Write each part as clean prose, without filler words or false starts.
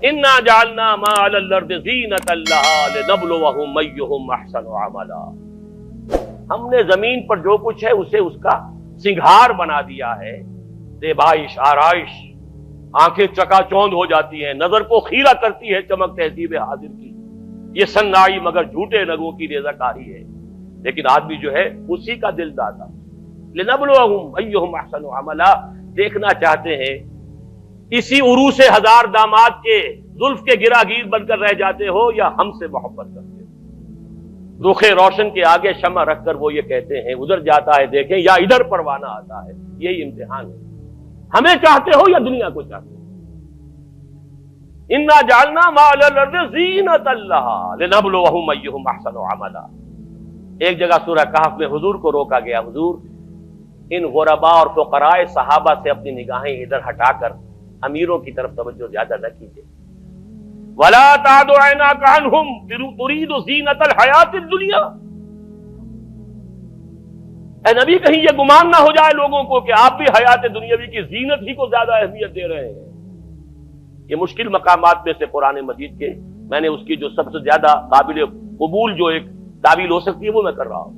انا جعلنا ما علی الارض زینۃ لها لنبلوہم ایہم احسن عملا، ہم نے زمین پر جو کچھ ہے اسے اس کا سنگھار بنا دیا ہے، زیبائش آرائش، آنکھیں چکا چوند ہو جاتی ہیں، نظر کو خیرہ کرتی ہے چمک تہذیب حاضر کی، یہ صنائی مگر جھوٹے رنگوں کی ریزہ کاری ہے، لیکن آدمی جو ہے اسی کا دل دادا۔ لنبلوہم ایہم احسن عملا، دیکھنا چاہتے ہیں اسی عروس ہزار داماد کے زلف کے گراگیر بن کر رہ جاتے ہو یا ہم سے محبت کرتے ہو۔ رخ روشن کے آگے شمع رکھ کر وہ یہ کہتے ہیں ادھر جاتا ہے دیکھیں یا ادھر پروانہ آتا ہے، یہی امتحان ہے، ہمیں چاہتے ہو یا دنیا کو چاہتے ہو۔ انا جعلنا ما علی الارض زینۃ لها لنبلوہم ایہم احسن عملا۔ ایک جگہ سورہ کہف میں حضور کو روکا گیا، حضور ان غرباء اور فقراء صحابہ سے اپنی نگاہیں ادھر ہٹا کر امیروں کی طرف توجہ زیادہ نہ کیجیے۔ وَلَا تَعْدُ عَيْنَاكَ عَنْهُمْ تُرِيدُ زِينَةَ الْحَيَاةِ الدُّنْيَا۔ اے نبی کہیں یہ گمان نہ ہو جائے لوگوں کو کہ آپ بھی حیات دنیاوی کی زینت ہی کو زیادہ اہمیت دے رہے ہیں۔ یہ مشکل مقامات میں سے قرآن مجید کے میں نے اس کی جو سب سے زیادہ قابل قبول جو ایک تعویل ہو سکتی ہے وہ میں کر رہا ہوں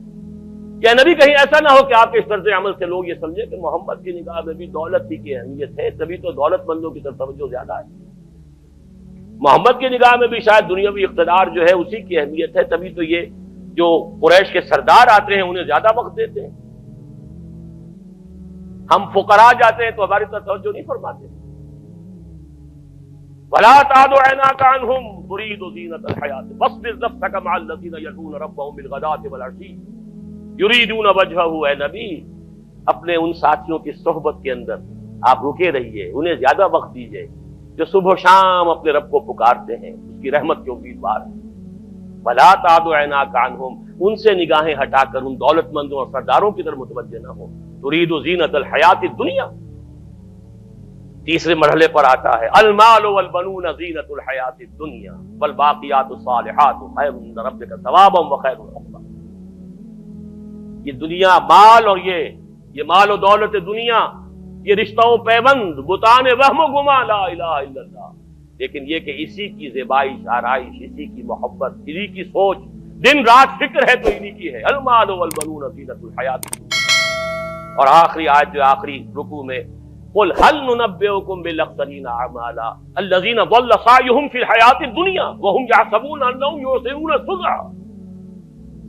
کہ نبی کہیں ایسا نہ ہو کہ آپ کے اس طرز عمل سے لوگ یہ سمجھے کہ محمد کی نگاہ میں بھی دولت ہی کی اہمیت ہے، تبھی تو دولت مندوں کی طرف توجہ زیادہ ہے۔ محمد کی نگاہ میں بھی شاید دنیاوی اقتدار جو ہے اسی کی اہمیت ہے، تبھی تو یہ جو قریش کے سردار آتے ہیں انہیں زیادہ وقت دیتے ہیں۔ ہم فقراء جاتے ہیں تو ہماری طرف توجہ نہیں فرماتے۔ وَلَا تَعْدُ عَيْنَاكَ عَنْهُمْ تُرِيدُ زِينَةَ الْحَيَاةِ وَاصْبِرْ نَفْسَكَ مَعَ الَّذِينَ يَدْعُونَ رَبَّهُم بِالْغَدَاةِ وَالْعَشِيِّ يُرِيدُونَ وَجْهَهُ۔ اے نبی اپنے ان ساتھیوں کی صحبت کے اندر آپ رکے رہیے، انہیں زیادہ وقت دیجیے جو صبح و شام اپنے رب کو پکارتے ہیں، اس کی رحمت کے امیدوار ہیں۔ وَلَا تَعْدُ عَيْنَاكَ عَنْهُمْ، ان سے نگاہیں ہٹا کر ان دولت مندوں اور سرداروں کی طرف متوجہ نہ ہو۔ تُرِيدُ زِينَةَ الْحَيَاةِ الدُّنْيَا۔ تیسرے مرحلے پر آتا ہے المال والبنون زینۃ الحیات الدنیا والباقیات الصالحات خیر عند ربک ثوابا وخیر عقبا۔ یہ دنیا مال اور یہ مال و دولت دنیا، یہ رشتہ و پیوند، بتان وہم و گما، لا الہ الا اللہ، لیکن یہ کہ اسی کی زیبائش آرائش، اسی کی محبت، اسی کی سوچ، دن رات فکر ہے تو انہی کی ہے۔ المال والبنون زینۃ الحیات الدنیا۔ اور آخری آیت جو آخری رکوع میں قل هل ننبئكم بالاخسرين اعمالا الذين ضل سعيهم في الحياة الدنيا وهم يحسبون انهم يحسنون صنعا۔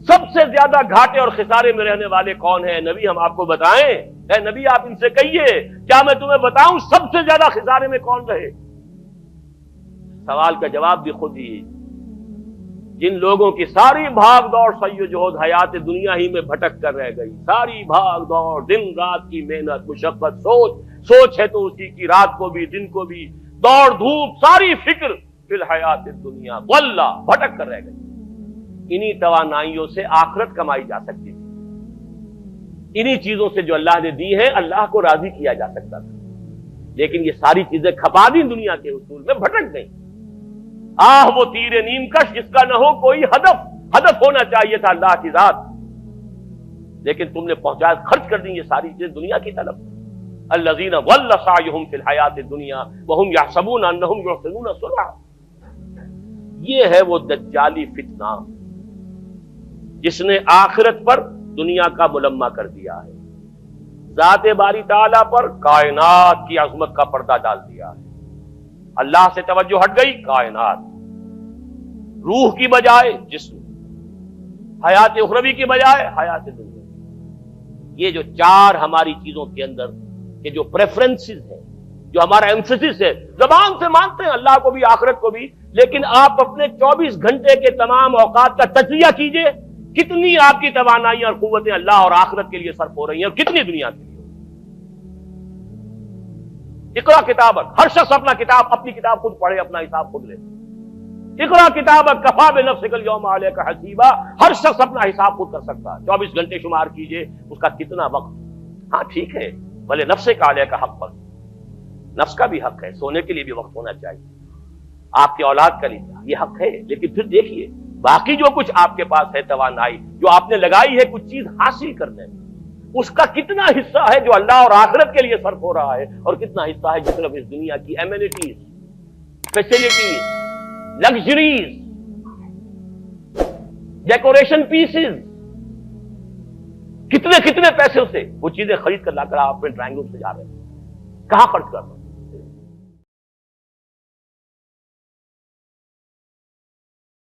سب سے زیادہ گھاٹے اور خسارے میں رہنے والے کون ہیں نبی؟ ہم آپ کو بتائیں؟ اے نبی آپ ان سے کہیے کیا میں تمہیں بتاؤں سب سے زیادہ خسارے میں کون رہے؟ سوال کا جواب بھی خود ہی، جن لوگوں کی ساری بھاگ دوڑ سعی و جہد حیات دنیا ہی میں بھٹک کر رہ گئی، ساری بھاگ دوڑ، دن رات کی محنت، مشقت، سوچ ہے تو اسی کی، رات کو بھی دن کو بھی، دوڑ دھوپ، ساری فکر فی الحیات الدنیا، واللہ بھٹک کر رہ گئی۔ انہی توانائیوں سے آخرت کمائی جا سکتی تھی، انہی چیزوں سے جو اللہ نے دی ہیں اللہ کو راضی کیا جا سکتا تھا، لیکن یہ ساری چیزیں کھپا دی دنیا کے اصول میں، بھٹک گئی۔ وہ تیر نیم کش جس کا نہ ہو کوئی ہدف ہونا چاہیے تھا اللہ کی ذات، لیکن تم نے پہنچا خرچ کر دی یہ ساری چیزیں دنیا کی طرف۔ الذین ضل سعیہم فی الحیات الدنیا وہم یحسبون انہم یحسنون صنعا۔ یہ ہے وہ دجالی فتنہ جس نے آخرت پر دنیا کا ملمہ کر دیا ہے، ذات باری تعالیٰ پر کائنات کی عظمت کا پردہ ڈال دیا ہے۔ اللہ سے توجہ ہٹ گئی، کائنات، روح کی بجائے جسم، حیات اخروی کی بجائے حیات دنیا۔ یہ جو چار ہماری چیزوں کے اندر کہ جو پریفرنسز ہیں، جو ہمارا ایمفیسس ہے، زبان سے مانتے ہیں اللہ کو بھی آخرت کو بھی، لیکن آپ اپنے 24 گھنٹے کے تمام اوقات کا تجزیہ کیجئے، کتنی آپ کی توانائیاں اور قوتیں اللہ اور آخرت کے لیے صرف ہو رہی ہیں اور کتنی دنیا کے لیے۔ اقرا کتابک، ہر شخص اپنی کتاب خود پڑھے، اپنا حساب خود لے۔ اقرا کتابک کفی بنفسک الیوم علیک حسیبا، ہر شخص اپنا حساب خود کر سکتا ہے۔ 24 گھنٹے شمار کیجئے اس کا کتنا وقت۔ ہاں ٹھیک ہے، بھلے نفس کا علیہ کا حق پر، نفس کا بھی حق ہے، سونے کے لیے بھی وقت ہونا چاہیے، آپ کی اولاد کا لیے یہ حق ہے، لیکن پھر دیکھیے باقی جو کچھ آپ کے پاس ہے توانائی جو آپ نے لگائی ہے کچھ چیز حاصل کرنے میں، اس کا کتنا حصہ ہے جو اللہ اور آخرت کے لیے صرف ہو رہا ہے، اور کتنا حصہ ہے جو صرف اس دنیا کی amenities, facilities, luxuries, decoration pieces, کتنے کتنے پیسے سے وہ چیزیں خرید کر لا کر آپ اپنے ڈرائنگ روم سے جا رہے ہیں. کہاں خرچ کرنا؟